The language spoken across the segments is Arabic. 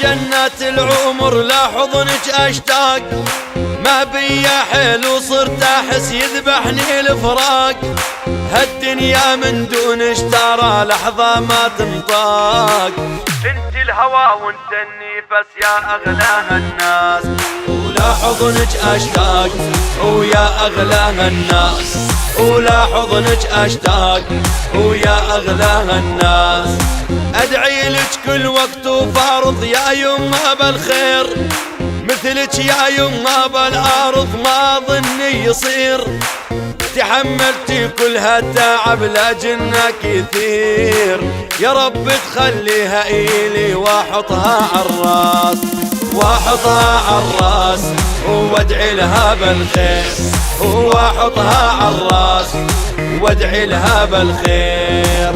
جنة العمر لا حضنك اشتاق، ما بيا حيل وصرت احس يذبحني الفراق، هالدنيا من دونش ترى لحظة ما تنطاق، انت الهوى وانت النفس يا اغلى الناس، ولا حضنك اشتاق ويا اغلى الناس، ولا حضنك اشتاق ويا اغلى الناس، ادعي لك كل وقت وفارض يا يما بالخير، مثلك يا يما بالارض ما ظني يصير، تحملتي كل هالتعب لاجلنا كثير، يا رب تخليها إلي واحطها عالراس، واحطها عالراس وادعي لها بالخير، واحطها عالراس وادعي لها بالخير.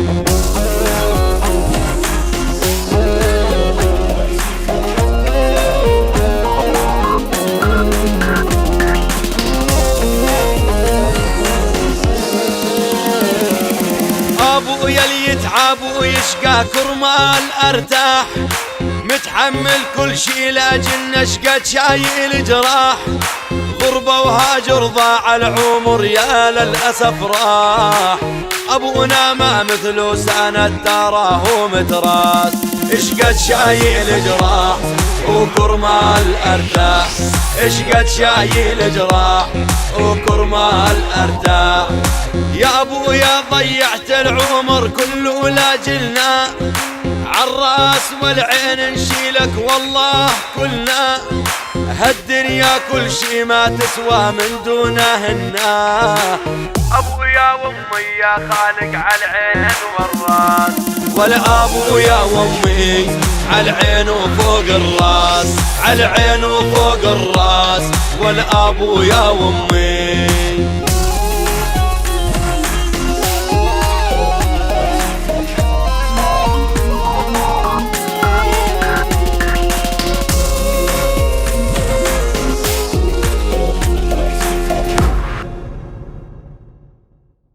ابويا اللي يتعب ويشقى كرمال ارتاح، متحمل كل شي لاجلنا شقد شايل جراح، غربة وهاجر ضاع العمر يا للأسف راح، أبونا ما مثله سند تراه متراس، اشقد شايل جراح وكرمال ارتاح، اشقد شايل جراح وكرمال ارتاح، يا ابويا ضيعت العمر كله لاجلنا، عالراس والعين نشيلك والله كلنا، هالدنيا كل شي ما تسوى من دونهنا، ابويا وامي يا خالق عالعين والراس، ولا ابويا وامي عالعين وفوق الراس، عالعين وفوق الراس، ولا ابويا وامي.